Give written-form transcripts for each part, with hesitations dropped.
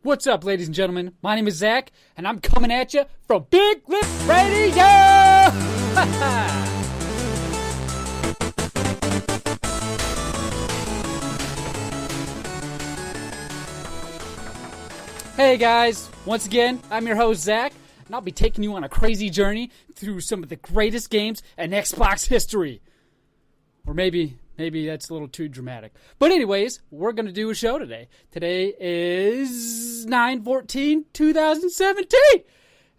What's up, ladies and gentlemen? My name is Zach, and I'm coming at you from Big Lip Radio! Hey guys, once again, I'm your host Zach, and I'll be taking you on a crazy journey through some of the greatest games in Xbox history. Or maybe that's a little too dramatic. But anyways, we're going to do a show today. Today is 9/14/2017.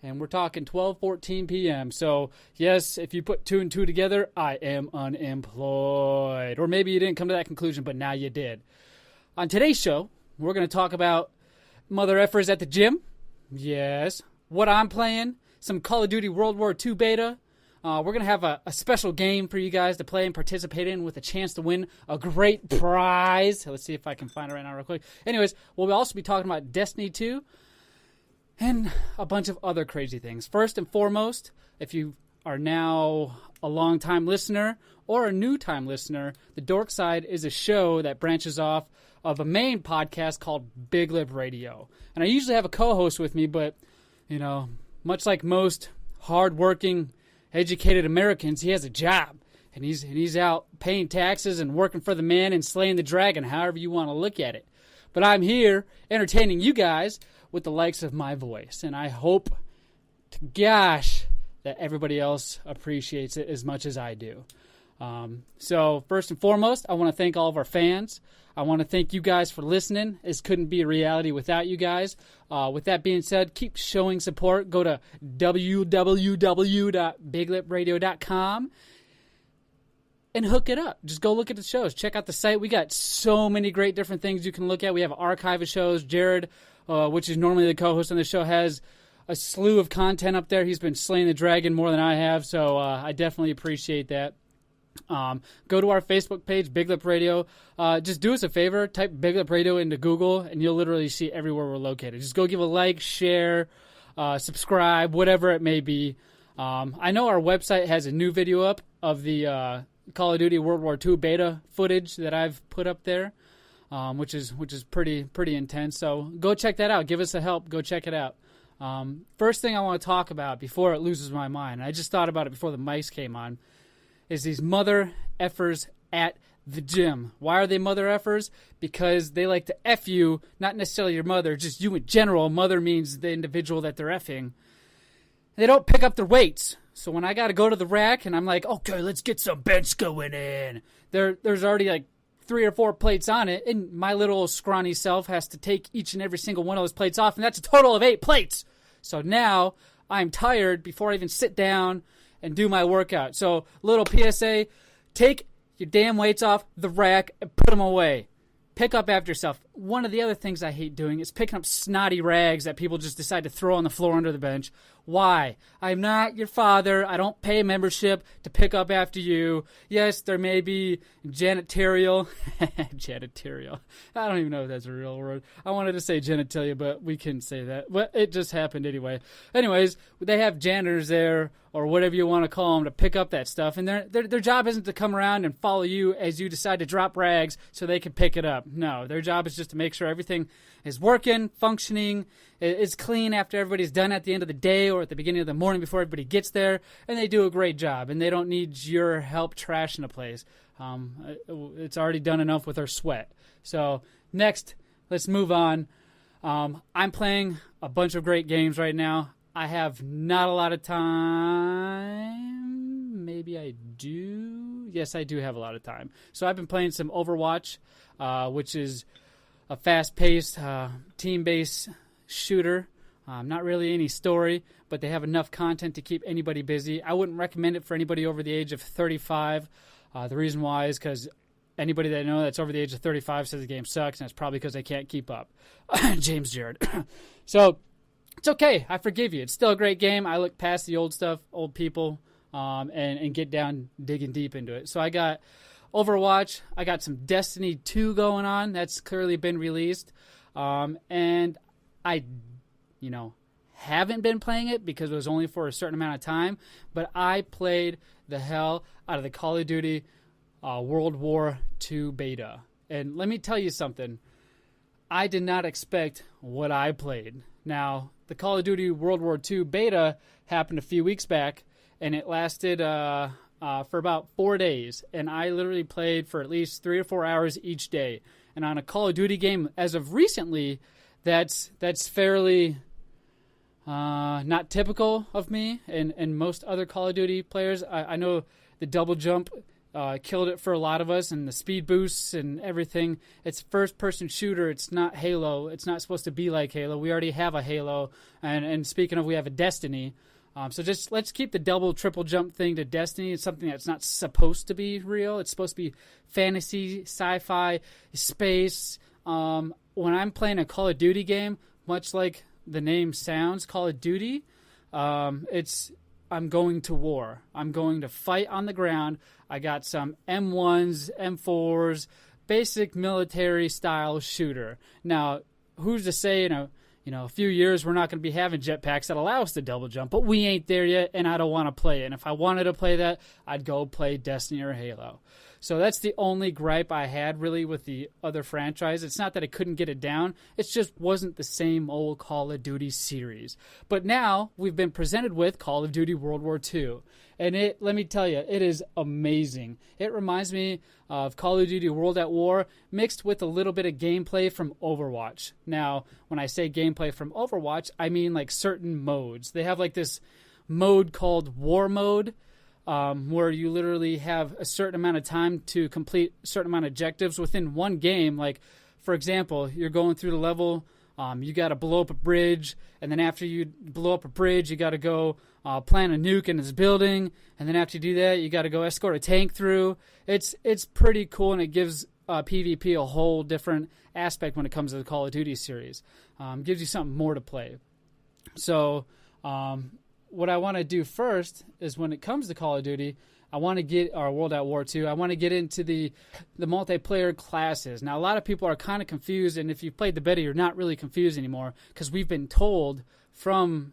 And we're talking 12:14 p.m. So, yes, if you put two and two together, I am unemployed. Or maybe you didn't come to that conclusion, but now you did. On today's show, we're going to talk about mother effers at the gym. Yes. What I'm playing. Some Call of Duty World War II beta. We're going to have a special game for you guys to play and participate in with a chance to win a great prize. Let's see if I can find it right now real quick. Anyways, we'll also be talking about Destiny 2 and a bunch of other crazy things. First and foremost, if you are now a long-time listener or a new-time listener, the Dork Side is a show that branches off of a main podcast called Big Lip Radio. And I usually have a co-host with me, but, you know, much like most hard-working educated Americans, he has a job, and he's out paying taxes and working for the man and slaying the dragon, however you want to look at it. But I'm here entertaining you guys with the likes of my voice, and I hope to gosh that everybody else appreciates it as much as I do. So first and foremost, I want to thank all of our fans. I want to thank you guys for listening. This couldn't be a reality without you guys. With that being said, keep showing support. Go to www.biglipradio.com and hook it up. Just go look at the shows. Check out the site. We got so many great different things you can look at. We have an archive of shows. Jared, which is normally the co-host on the show, has a slew of content up there. He's been slaying the dragon more than I have, so I definitely appreciate that. Go to our Facebook page, Big Lip Radio. Just do us a favor, type Big Lip Radio into Google, and you'll literally see everywhere we're located. Just go give a like, share, subscribe, whatever it may be. I know our website has a new video up of the Call of Duty World War II beta footage that I've put up there, which is pretty intense. So go check that out. Give us a help. Go check it out. First thing I want to talk about before it loses my mind, I just thought about it before the mics came on, is these mother effers at the gym. Why are they mother effers? Because they like to F you, not necessarily your mother, just you in general. Mother means the individual that they're effing. They don't pick up their weights. So when I got to go to the rack and I'm like, okay, let's get some bench going in, there's already like 3 or 4 plates on it, and my little scrawny self has to take each and every single one of those plates off, and that's a total of 8 plates. So now I'm tired before I even sit down and do my workout. So, little PSA, take your damn weights off the rack and put them away. Pick up after yourself. One of the other things I hate doing is picking up snotty rags that people just decide to throw on the floor under the bench. Why? I'm not your father. I don't pay membership to pick up after you. Yes, there may be janitorial. Janitorial. I don't even know if that's a real word. I wanted to say genitalia, but we couldn't say that. But it just happened anyway. Anyways, they have janitors there, or whatever you want to call them, to pick up that stuff. And their job isn't to come around and follow you as you decide to drop rags so they can pick it up. No, their job is just to make sure everything is working, functioning, is clean after everybody's done at the end of the day or at the beginning of the morning before everybody gets there. And they do a great job. And they don't need your help trashing a place. It's already done enough with our sweat. So next, let's move on. I'm playing a bunch of great games right now. I have not a lot of time. Maybe I do. Yes, I do have a lot of time. So I've been playing some Overwatch, which is a fast-paced, team-based shooter. Not really any story, but they have enough content to keep anybody busy. I wouldn't recommend it for anybody over the age of 35. The reason why is because anybody that I know that's over the age of 35 says the game sucks, and it's probably because they can't keep up. James Jared. So it's okay. I forgive you. It's still a great game. I look past the old stuff, old people, and get down digging deep into it. So I got Overwatch. I got some Destiny 2 going on. That's clearly been released. And I, haven't been playing it because it was only for a certain amount of time. But I played the hell out of the Call of Duty World War II beta. And let me tell you something. I did not expect what I played. Now, the Call of Duty World War II beta happened a few weeks back, and it lasted for about 4 days. And I literally played for at least 3 or 4 hours each day. And on a Call of Duty game, as of recently, that's fairly not typical of me and most other Call of Duty players. I know the double jump killed it for a lot of us, and the speed boosts and everything. It's first-person shooter. It's not Halo. It's not supposed to be like Halo. We already have a Halo, and speaking of, we have a Destiny. So just let's keep the double, triple jump thing to Destiny. It's something that's not supposed to be real. It's supposed to be fantasy, sci-fi, space. When I'm playing a Call of Duty game, much like the name sounds, Call of Duty, I'm going to war. I'm going to fight on the ground. I got some M1s, M4s, basic military style shooter. Now, who's to say, a few years we're not going to be having jetpacks that allow us to double jump, but we ain't there yet, and I don't want to play it. And if I wanted to play that, I'd go play Destiny or Halo. So that's the only gripe I had really with the other franchise. It's not that I couldn't get it down. It just wasn't the same old Call of Duty series. But now we've been presented with Call of Duty World War II. And let me tell you, it is amazing. It reminds me of Call of Duty World at War mixed with a little bit of gameplay from Overwatch. Now, when I say gameplay from Overwatch, I mean like certain modes. They have like this mode called War Mode, where you literally have a certain amount of time to complete a certain amount of objectives within one game. Like, for example, you're going through the level, you got to blow up a bridge, and then after you blow up a bridge, you got to go plant a nuke in this building, and then after you do that, you got to go escort a tank through. It's pretty cool, and it gives PvP a whole different aspect when it comes to the Call of Duty series. Gives you something more to play. So, what I want to do first is when it comes to Call of Duty, I want to get our World at War II. I want to get into the multiplayer classes. Now, a lot of people are kind of confused, and if you've played the beta, you're not really confused anymore because we've been told from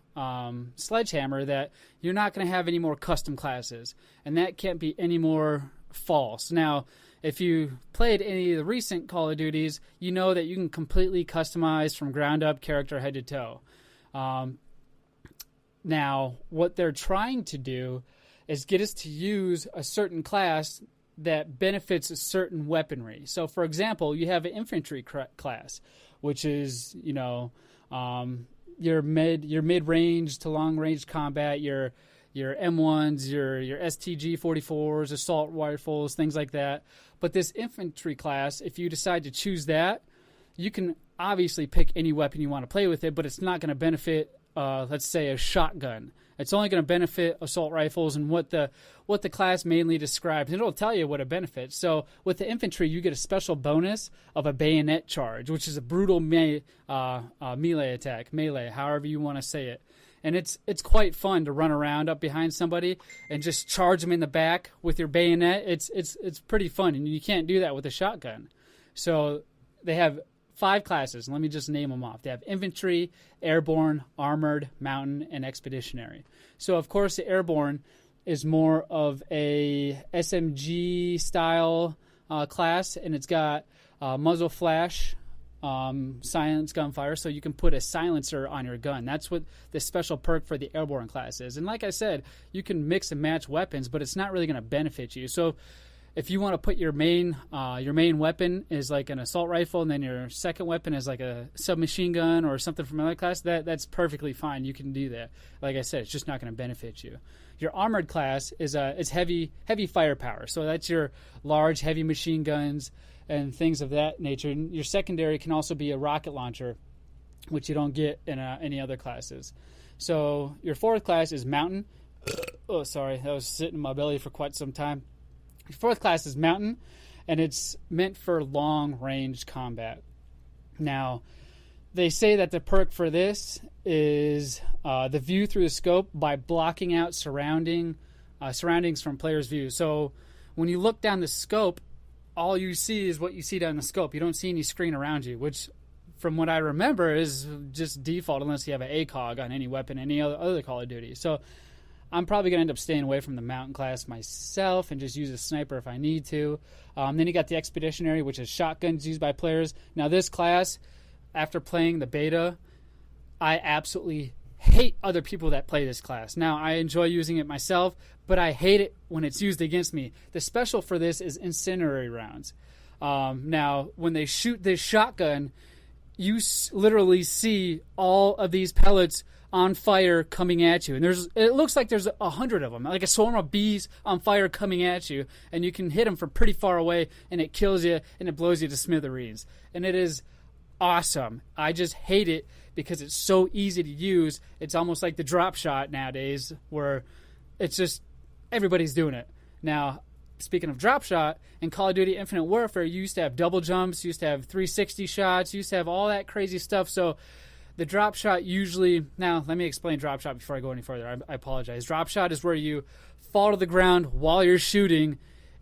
Sledgehammer that you're not going to have any more custom classes, and that can't be any more false. Now, if you played any of the recent Call of Duties, you know that you can completely customize from ground up character head to toe. Now, what they're trying to do is get us to use a certain class that benefits a certain weaponry. So, for example, you have an infantry class, which is, your mid-range to long-range combat, your M1s, your STG-44s, assault rifles, things like that. But this infantry class, if you decide to choose that, you can obviously pick any weapon you want to play with it, but it's not going to benefit, let's say, a shotgun. It's only going to benefit assault rifles and what the class mainly describes. It'll tell you what it benefits. So with the infantry, you get a special bonus of a bayonet charge, which is a brutal melee attack, however you want to say it. And it's quite fun to run around up behind somebody and just charge them in the back with your bayonet. It's pretty fun, and you can't do that with a shotgun. So they have 5 classes. Let me just name them off. They have Infantry, Airborne, Armored, Mountain, and Expeditionary. So, of course, the Airborne is more of a SMG-style class, and it's got muzzle flash, silence gunfire, so you can put a silencer on your gun. That's what the special perk for the Airborne class is. And like I said, you can mix and match weapons, but it's not really going to benefit you. So if you want to put your main weapon is like an assault rifle, and then your second weapon is like a submachine gun or something from another class, that's perfectly fine. You can do that. Like I said, it's just not going to benefit you. Your armored class is it's heavy firepower. So that's your large, heavy machine guns and things of that nature. And your secondary can also be a rocket launcher, which you don't get in any other classes. So your fourth class is Mountain. Oh, sorry, that was sitting in my belly for quite some time. Your fourth class is Mountain, and it's meant for long-range combat. Now, they say that the perk for this is the view through the scope by blocking out surroundings from player's view. So when you look down the scope, all you see is what you see down the scope. You don't see any screen around you, which, from what I remember, is just default unless you have an ACOG on any weapon, any other Call of Duty. So I'm probably going to end up staying away from the Mountain class myself and just use a sniper if I need to. Then you got the Expeditionary, which is shotguns used by players. Now, this class, after playing the beta, I absolutely hate other people that play this class. Now, I enjoy using it myself, but I hate it when it's used against me. The special for this is incendiary rounds. Now, when they shoot this shotgun, you literally see all of these pellets on fire coming at you. And it looks like there's 100 of them, like a swarm of bees on fire coming at you. And you can hit them from pretty far away, and it kills you, and it blows you to smithereens. And it is awesome. I just hate it because it's so easy to use. It's almost like the drop shot nowadays, where it's just everybody's doing it. Now, speaking of drop shot, in Call of Duty Infinite Warfare, you used to have double jumps, you used to have 360 shots, you used to have all that crazy stuff. So the drop shot usually... Now, let me explain drop shot before I go any further. I apologize. Drop shot is where you fall to the ground while you're shooting,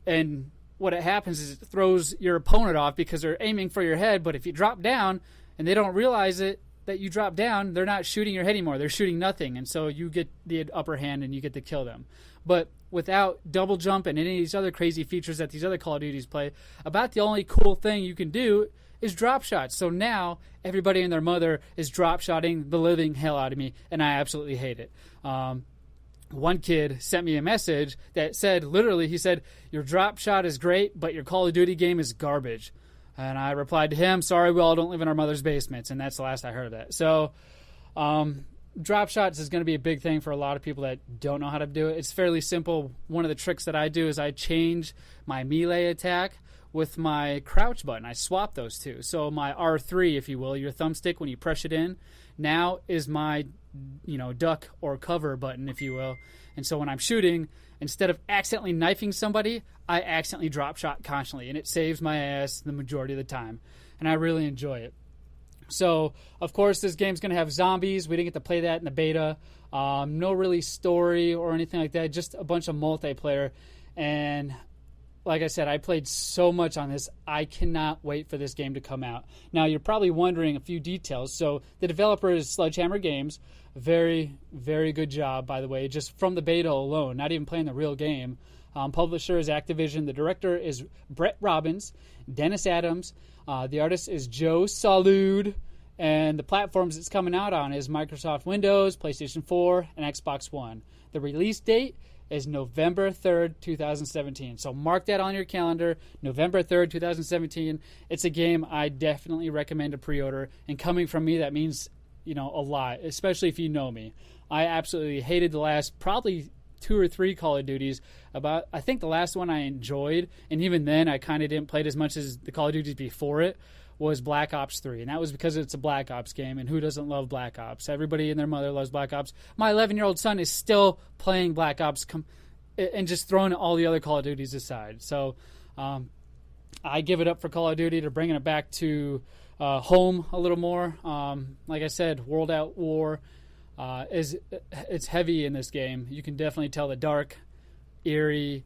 and what it happens is it throws your opponent off because they're aiming for your head, but if you drop down and they don't realize it, that you drop down, they're not shooting your head anymore. They're shooting nothing, and so you get the upper hand and you get to kill them. But without double jump and any of these other crazy features that these other Call of Duties play, about the only cool thing you can do is drop shots. So now everybody and their mother is drop shotting the living hell out of me, and I absolutely hate it. One kid sent me a message that said, literally, he said, "Your drop shot is great, but your Call of Duty game is garbage." And I replied to him, "Sorry, we all don't live in our mother's basements." And that's the last I heard of that. So drop shots is going to be a big thing for a lot of people that don't know how to do it. It's fairly simple. One of the tricks that I do is I change my melee attack with my crouch button. I swap those two. So my R3, if you will, your thumbstick, when you press it in, now is my duck or cover button, if you will. And so when I'm shooting, instead of accidentally knifing somebody, I accidentally drop shot constantly, and it saves my ass the majority of the time. And I really enjoy it. So, of course, this game's going to have zombies. We didn't get to play that in the beta. No really story or anything like that, just a bunch of multiplayer. And like I said, I played so much on this. I cannot wait for this game to come out. Now, you're probably wondering a few details. So the developer is Sledgehammer Games. Very, very good job, by the way, just from the beta alone, not even playing the real game. Publisher is Activision. The director is Brett Robbins, Dennis Adams. The artist is Joe Salud. And the platforms it's coming out on is Microsoft Windows, PlayStation 4, and Xbox One. The release date is November 3rd, 2017. So mark that on your calendar, November 3rd, 2017. It's a game I definitely recommend a pre-order. And coming from me, that means, a lot, especially if you know me. I absolutely hated the last probably 2 or 3 Call of Duties. I think the last one I enjoyed, and even then I kind of didn't play it as much as the Call of Duties before it, was Black Ops 3. And that was because it's a Black Ops game, and who doesn't love Black Ops? Everybody and their mother loves Black Ops. My 11-year-old son is still playing Black Ops and just throwing all the other Call of Duties aside. So I give it up for Call of Duty. They're bringing it back to home a little more. Like I said, World at War it's heavy in this game. You can definitely tell the dark, eerie,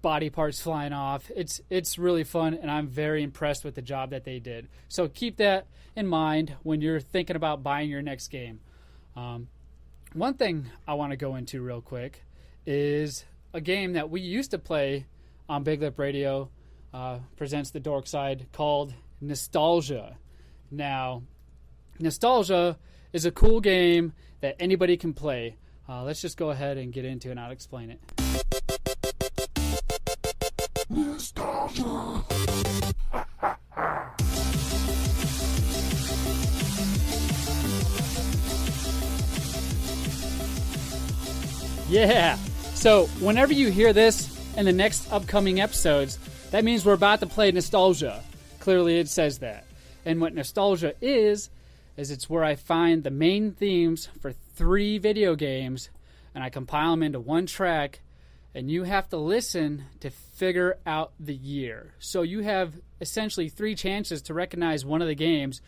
body parts flying off. It's really fun, and I'm very impressed with the job that they did. So keep that in mind when you're thinking about buying your next game. One thing I want to go into real quick is a game that we used to play on Big Lip Radio, presents the Dork Side, called Nostalgia. Now, Nostalgia is a cool game that anybody can play. Let's just go ahead and get into it, and I'll explain it. Nostalgia. Yeah. So whenever you hear this in the next upcoming episodes, that means we're about to play Nostalgia. Clearly it says that. And what Nostalgia is it's where I find the main themes for 3 video games, and I compile them into one track, and you have to listen to figure out the year. So you have essentially 3 chances to recognize one of the games.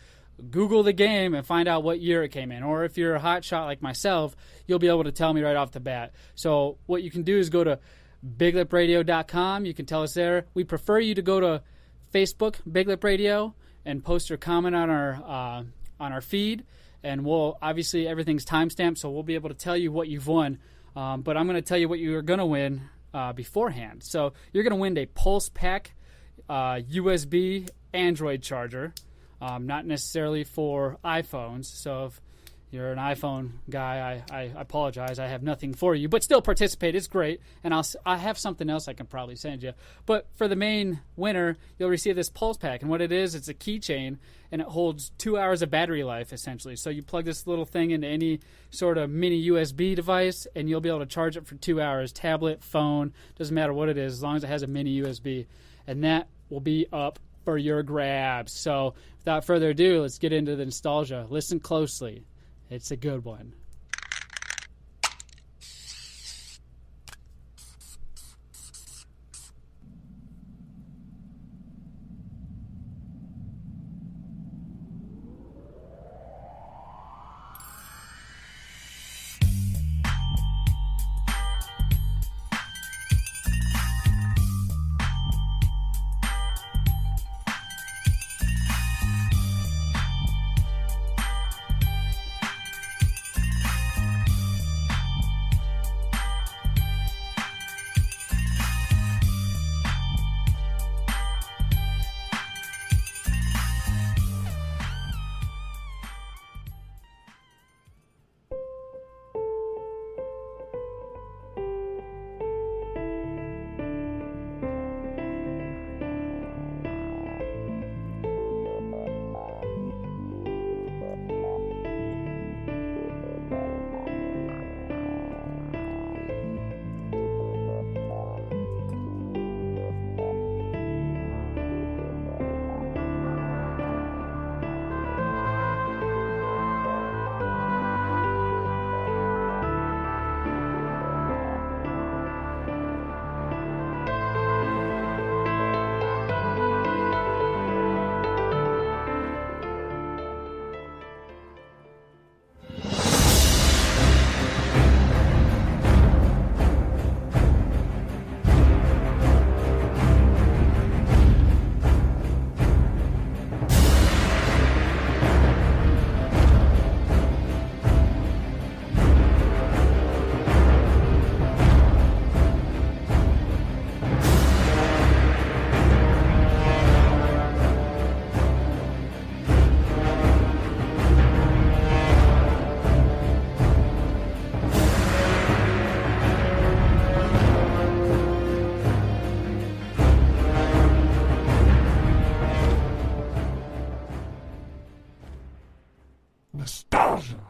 Google the game and find out what year it came in. Or if you're a hotshot like myself, you'll be able to tell me right off the bat. So what you can do is go to biglipradio.com. You can tell us there. We prefer you to go to Facebook, Big Lip Radio, and post your comment on our feed. And we'll obviously everything's timestamped, so we'll be able to tell you what you've won. But I'm going to tell you what you're going to win beforehand. So you're going to win a Pulse Pack USB Android charger. not necessarily for iPhones. So if you're an iPhone guy, I apologize. I have nothing for you, but still participate. It's great, and I have something else I can probably send you. But for the main winner, you'll receive this Pulse Pack, and what it is, it's a keychain, and it holds 2 hours of battery life, essentially. So you plug this little thing into any sort of mini USB device, and you'll be able to charge it for 2 hours. Tablet, phone, doesn't matter what it is, as long as it has a mini USB. And that will be up for your grabs. So without further ado, let's get into the nostalgia. Listen closely. It's a good one.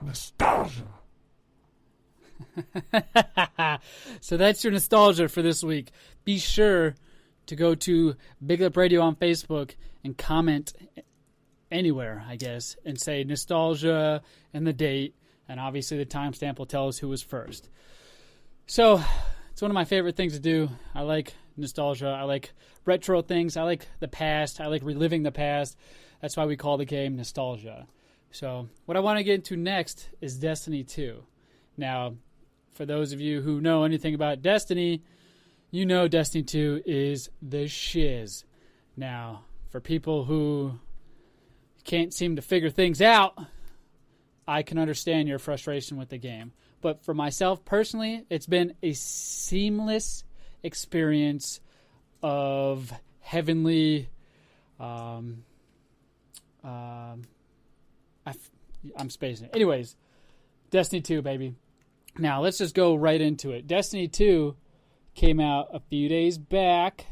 Nostalgia. So that's your nostalgia for this week. Be sure to go to Big Lip Radio on Facebook and comment anywhere, I guess, and say nostalgia and the date, and obviously the timestamp will tell us who was first. So it's one of my favorite things to do. I like nostalgia. I like retro things. I like the past. I like reliving the past. That's why we call the game nostalgia. So what I want to get into next is Destiny 2. Now, for those of you who know anything about Destiny, you know Destiny 2 is the shiz. Now, for people who can't seem to figure things out, I can understand your frustration with the game. But for myself personally, it's been a seamless experience of heavenly... I'm spacing it. Anyways, Destiny 2, baby. Now, let's just go right into it. Destiny 2 came out a few days back.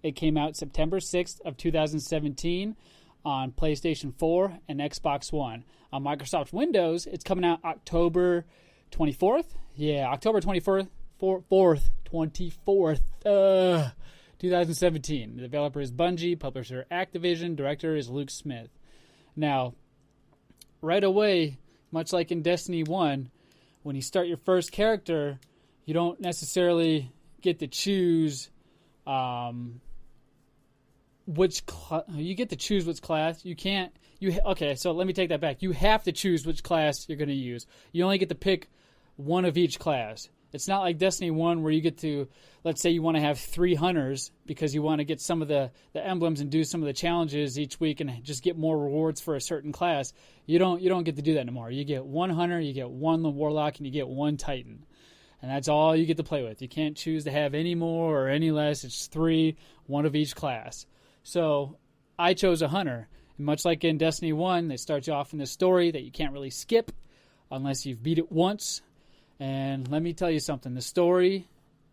It came out September 6th of 2017 on PlayStation 4 and Xbox One. On Microsoft Windows, it's coming out October 24th. Yeah, October 24th, 2017. The developer is Bungie, publisher Activision, director is Luke Smith. Now, right away, much like in Destiny 1, when you start your first character, you don't necessarily get to choose you get to choose which class. You can't. Okay, so let me take that back. You have to choose which class you're going to use. You only get to pick one of each class. It's not like Destiny 1 where you get to, let's say you want to have 3 hunters because you want to get some of the emblems and do some of the challenges each week and just get more rewards for a certain class. You don't get to do that anymore. You get 1 hunter, you get 1 warlock, and you get 1 titan. And that's all you get to play with. You can't choose to have any more or any less. It's 3, 1 of each class. So I chose a hunter. And much like in Destiny 1, they start you off in this story that you can't really skip unless you've beat it once. And let me tell you something. The story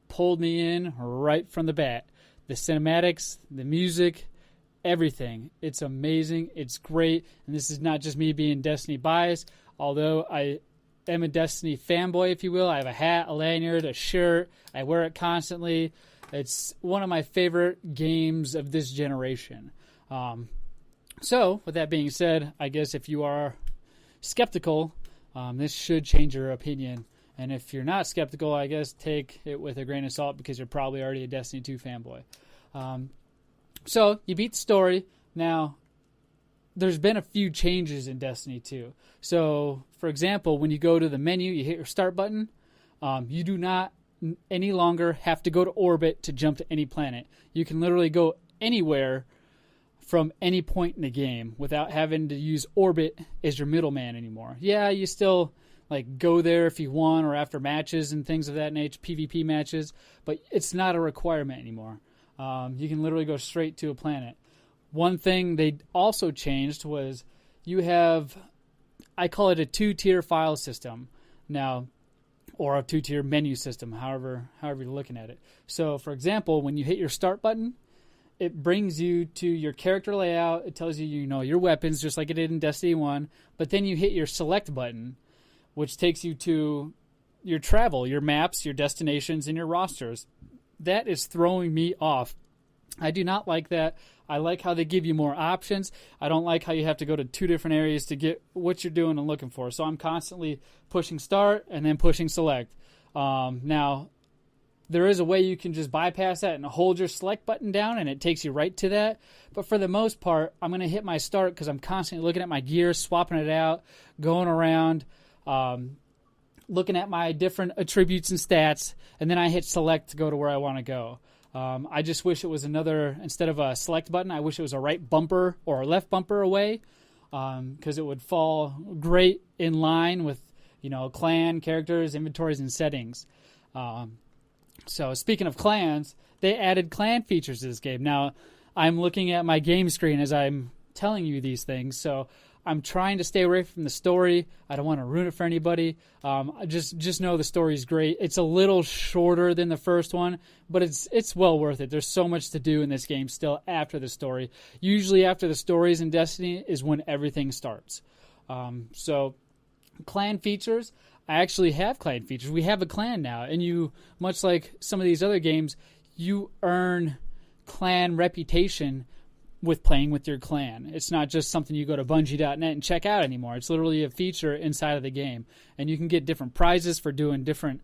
pulled me in right from the bat. The cinematics, the music, everything. It's amazing. It's great. And this is not just me being Destiny biased, although I am a Destiny fanboy, if you will. I have a hat, a lanyard, a shirt. I wear it constantly. It's one of my favorite games of this generation. So, with that being said, I guess if you are skeptical, this should change your opinion. And if you're not skeptical, I guess take it with a grain of salt because you're probably already a Destiny 2 fanboy. So, you beat the story. Now, there's been a few changes in Destiny 2. So, for example, when you go to the menu, you hit your start button, you do not any longer have to go to orbit to jump to any planet. You can literally go anywhere from any point in the game without having to use orbit as your middleman anymore. Yeah, you still go there if you want or after matches and things of that nature, PvP matches, but it's not a requirement anymore. You can literally go straight to a planet. One thing they also changed was you have, I call it a 2-tier file system now, or a 2-tier menu system, however you're looking at it. So, for example, when you hit your start button, it brings you to your character layout. It tells you, your weapons, just like it did in Destiny 1. But then you hit your select button, which takes you to your travel, your maps, your destinations, and your rosters. That is throwing me off. I do not like that. I like how they give you more options. I don't like how you have to go to 2 different areas to get what you're doing and looking for. So I'm constantly pushing start and then pushing select. Now, there is a way you can just bypass that and hold your select button down and it takes you right to that. But for the most part, I'm going to hit my start because I'm constantly looking at my gear, swapping it out, going around, looking at my different attributes and stats, and then I hit select to go to where I want to go. I just wish it was instead of a select button, I wish it was a right bumper or a left bumper away, because it would fall great in line with, clan, characters, inventories, and settings. So speaking of clans, they added clan features to this game. Now, I'm looking at my game screen as I'm telling you these things, so I'm trying to stay away from the story. I don't want to ruin it for anybody. Just know the story's great. It's a little shorter than the first one, but it's well worth it. There's so much to do in this game still after the story. Usually after the stories in Destiny is when everything starts. So clan features. I actually have clan features. We have a clan now, and you, much like some of these other games, you earn clan reputation with playing with your clan. It's not just something you go to Bungie.net and check out anymore. It's literally a feature inside of the game. And you can get different prizes for doing different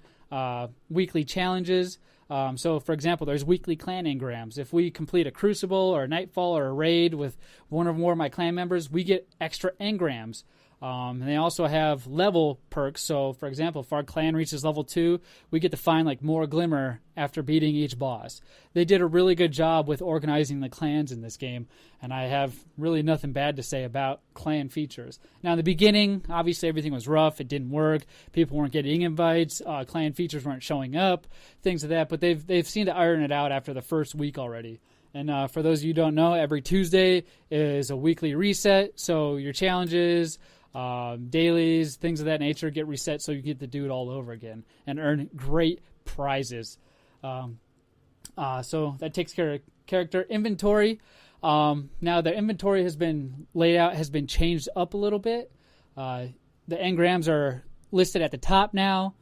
weekly challenges. So, for example, there's weekly clan engrams. If we complete a Crucible or a Nightfall or a raid with one or more of my clan members, we get extra engrams. And they also have level perks. So, for example, if our clan reaches level 2, we get to find more glimmer after beating each boss. They did a really good job with organizing the clans in this game, and I have really nothing bad to say about clan features. Now, in the beginning, obviously everything was rough. It didn't work. People weren't getting invites. Clan features weren't showing up, things like that. But they've seemed to iron it out after the first week already. And for those of you who don't know, every Tuesday is a weekly reset. So your challenges, dailies, things of that nature get reset so you get to do it all over again and earn great prizes. So that takes care of character inventory. Now the inventory has been laid out, has been changed up a little bit. The engrams are listed at the top now.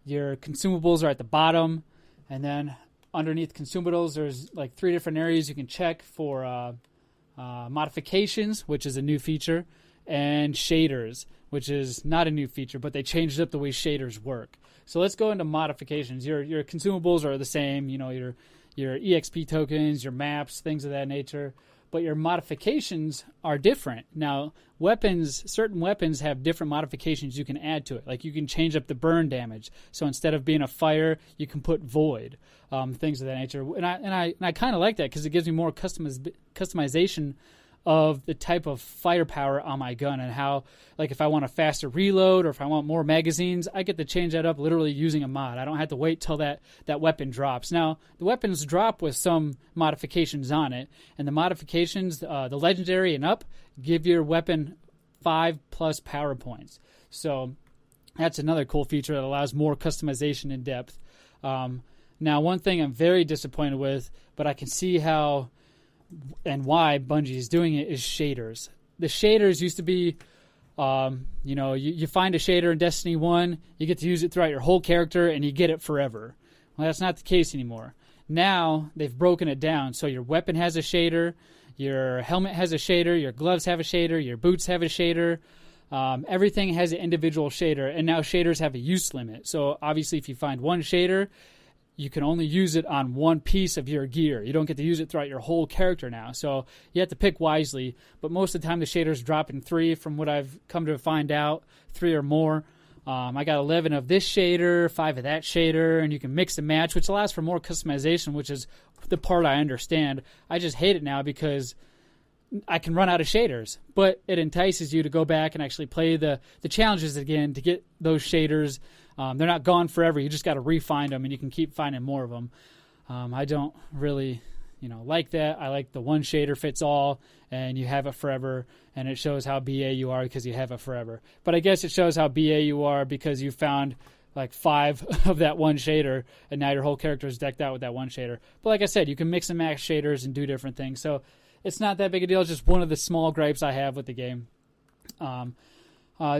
Your consumables are at the bottom. And then underneath consumables, there's 3 different areas you can check for modifications, which is a new feature, and shaders, which is not a new feature, but they changed up the way shaders work. So let's go into modifications. Your consumables are the same, your EXP tokens, your maps, things of that nature, but your modifications are different. Now, certain weapons have different modifications you can add to it. Like you can change up the burn damage. So instead of being a fire, you can put void, things of that nature. And I kind of like that because it gives me more customization of the type of firepower on my gun and how, like, if I want a faster reload or if I want more magazines, I get to change that up literally using a mod. I don't have to wait till that weapon drops. Now, the weapons drop with some modifications on it, and the modifications, the legendary and up, give your weapon 5+ power points. So that's another cool feature that allows more customization in depth. Now, one thing I'm very disappointed with, but I can see how and why Bungie is doing it, is shaders. The shaders used to be, you find a shader in Destiny 1, you get to use it throughout your whole character, and you get it forever. Well, that's not the case anymore. Now, they've broken it down, so your weapon has a shader, your helmet has a shader, your gloves have a shader, your boots have a shader. Everything has an individual shader, and now shaders have a use limit. So, obviously, if you find one shader, you can only use it on one piece of your gear. You don't get to use it throughout your whole character now. So you have to pick wisely. But most of the time the shaders drop in 3 from what I've come to find out, 3 or more. I got 11 of this shader, 5 of that shader, and you can mix and match, which allows for more customization, which is the part I understand. I just hate it now because I can run out of shaders. But it entices you to go back and actually play the challenges again to get those shaders. They're not gone forever. You just got to re-find them, and you can keep finding more of them. I don't really, like that. I like the one shader fits all, and you have it forever, and it shows how BA you are because you have it forever. But I guess it shows how BA you are because you found like 5 of that one shader, and now your whole character is decked out with that one shader. But like I said, you can mix and match shaders and do different things. So it's not that big a deal. It's just one of the small gripes I have with the game.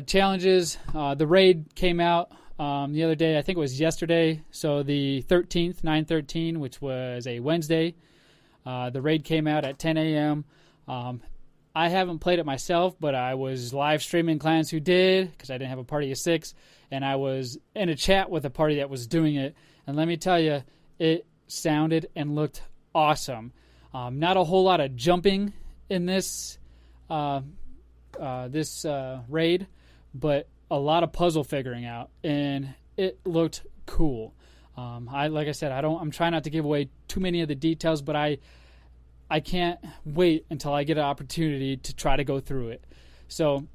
Challenges. The raid came out the other day. I think it was yesterday. So the 13th, 9/13, which was a Wednesday. The raid came out at 10 a.m. I haven't played it myself, but I was live streaming clans who did because I didn't have a party of 6. And I was in a chat with a party that was doing it. And let me tell you, it sounded and looked awesome. Not a whole lot of jumping in this raid, but a lot of puzzle figuring out, and it looked cool. Like I said, I'm trying not to give away too many of the details, but I can't wait until I get an opportunity to try to go through it. So,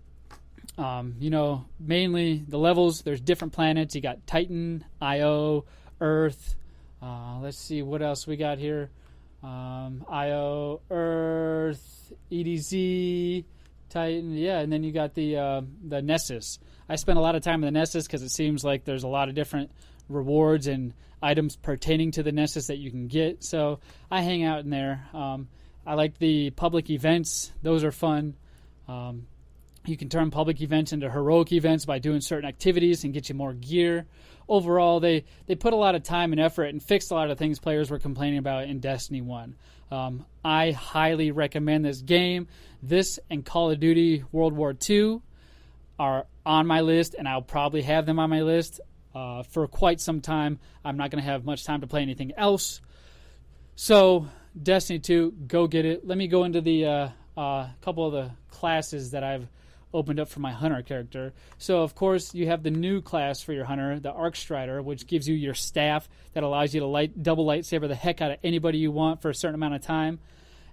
mainly the levels. There's different planets. You got Titan, Io, Earth. Let's see what else we got here. Io, Earth, EDZ, Titan, and then you got the Nessus. I spent a lot of time in the Nessus because it seems like there's a lot of different rewards and items pertaining to the Nessus that you can get. So I hang out in there. I like the public events. Those are fun. You can turn public events into heroic events by doing certain activities and get you more gear. Overall, they put a lot of time and effort and fixed a lot of things players were complaining about in Destiny 1. I highly recommend this game. This and Call of Duty WWII are on my list, and I'll probably have them on my list for quite some time. I'm not going to have much time to play anything else. So, Destiny 2, go get it. Let me go into the couple of the classes that I've opened up for my hunter character. So, of course, you have the new class for your hunter, the Arc Strider, which gives you your staff that allows you to double lightsaber the heck out of anybody you want for a certain amount of time.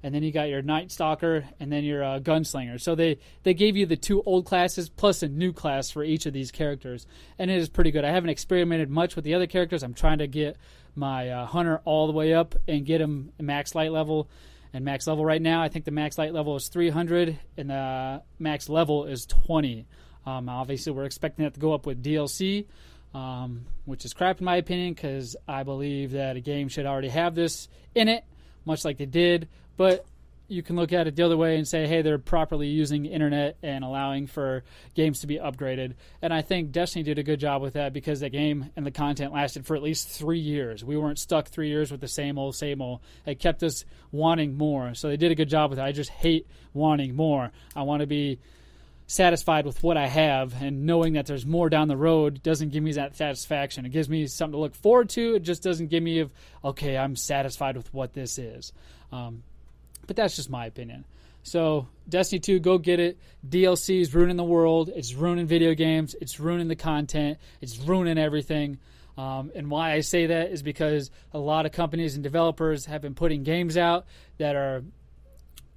And then you got your Night Stalker and then your Gunslinger. So they gave you the 2 old classes plus a new class for each of these characters. And it is pretty good. I haven't experimented much with the other characters. I'm trying to get my hunter all the way up and get him max light level. And max level right now, I think the max light level is 300 and the max level is 20. Obviously, we're expecting that to go up with DLC, which is crap in my opinion because I believe that a game should already have this in it, much like they did. But you can look at it the other way and say, hey, they're properly using internet and allowing for games to be upgraded. And I think Destiny did a good job with that because the game and the content lasted for at least 3 years. We weren't stuck 3 years with the same old, same old. It kept us wanting more. So they did a good job with it. I just hate wanting more. I want to be satisfied with what I have, and knowing that there's more down the road doesn't give me that satisfaction. It gives me something to look forward to. It just doesn't give me okay, I'm satisfied with what this is. But that's just my opinion. So Destiny 2, go get it. DLC is ruining the world. It's ruining video games. It's ruining the content. It's ruining everything. And why I say that is because a lot of companies and developers have been putting games out that are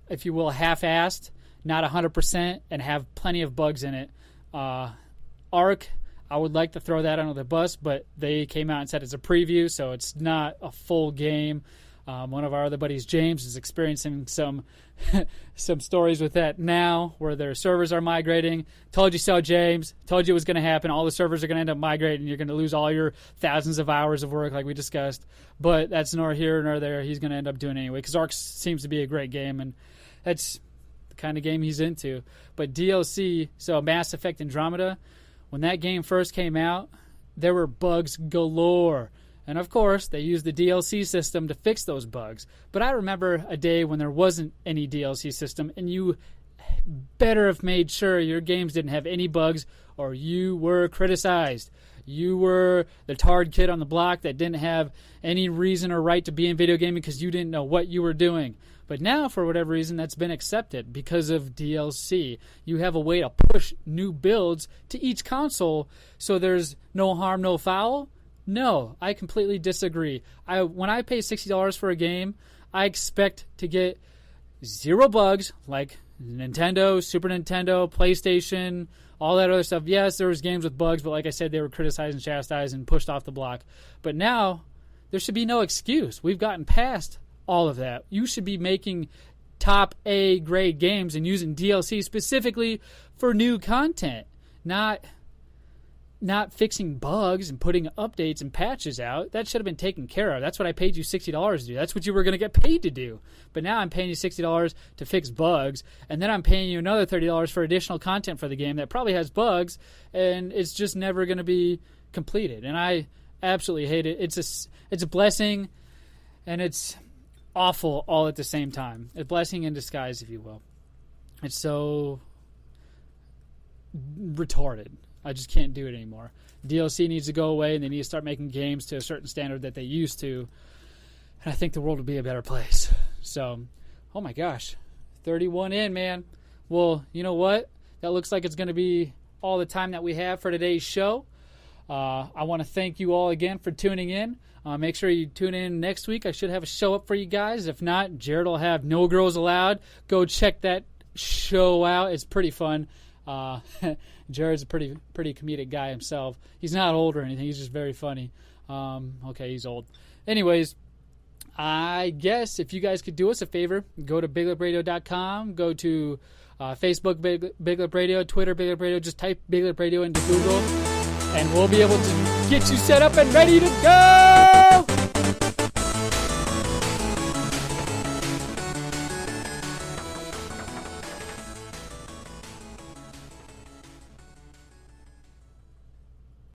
if you will, half-assed, not 100%, and have plenty of bugs in it. Ark, I would like to throw that under the bus, but they came out and said it's a preview, so it's not a full game. One of our other buddies, James, is experiencing some some stories with that now, where their servers are migrating. Told you so, James. Told you it was going to happen. All the servers are going to end up migrating. You're going to lose all your thousands of hours of work, like we discussed. But that's nor here nor there. He's going to end up doing it anyway, because Ark seems to be a great game, and that's the kind of game he's into. But DLC, so Mass Effect Andromeda, when that game first came out, there were bugs galore. And, of course, they used the DLC system to fix those bugs. But I remember a day when there wasn't any DLC system, and you better have made sure your games didn't have any bugs, or you were criticized. You were the tarred kid on the block that didn't have any reason or right to be in video gaming because you didn't know what you were doing. But now, for whatever reason, that's been accepted because of DLC. You have a way to push new builds to each console, so there's no harm, no foul. No, I completely disagree. When I pay $60 for a game, I expect to get 0 bugs like Nintendo, Super Nintendo, PlayStation, all that other stuff. Yes, there was games with bugs, but like I said, they were criticized and chastised and pushed off the block. But now, there should be no excuse. We've gotten past all of that. You should be making top A grade games and using DLC specifically for new content, not fixing bugs and putting updates and patches out. That should have been taken care of. That's what I paid you $60 to do. That's what you were going to get paid to do. But now I'm paying you $60 to fix bugs, and then I'm paying you another $30 for additional content for the game that probably has bugs, and it's just never going to be completed. And I absolutely hate it. It's a blessing, and it's awful all at the same time. A blessing in disguise, if you will. It's so retarded. I just can't do it anymore. DLC needs to go away, and they need to start making games to a certain standard that they used to. And I think the world would be a better place. So, oh my gosh, 31 in, man. Well, you know what? That looks like it's going to be all the time that we have for today's show. I want to thank you all again for tuning in. Make sure you tune in next week. I should have a show up for you guys. If not, Jared will have No Girls Allowed. Go check that show out. It's pretty fun. Jared's a pretty comedic guy himself. He's not old or anything. He's just very funny. Okay, he's old. Anyways, I guess if you guys could do us a favor, go to BigLipRadio.com, go to Facebook, Big Lip Radio, Twitter, Big Lip Radio. Just type Big Lip Radio into Google, and we'll be able to get you set up and ready to go!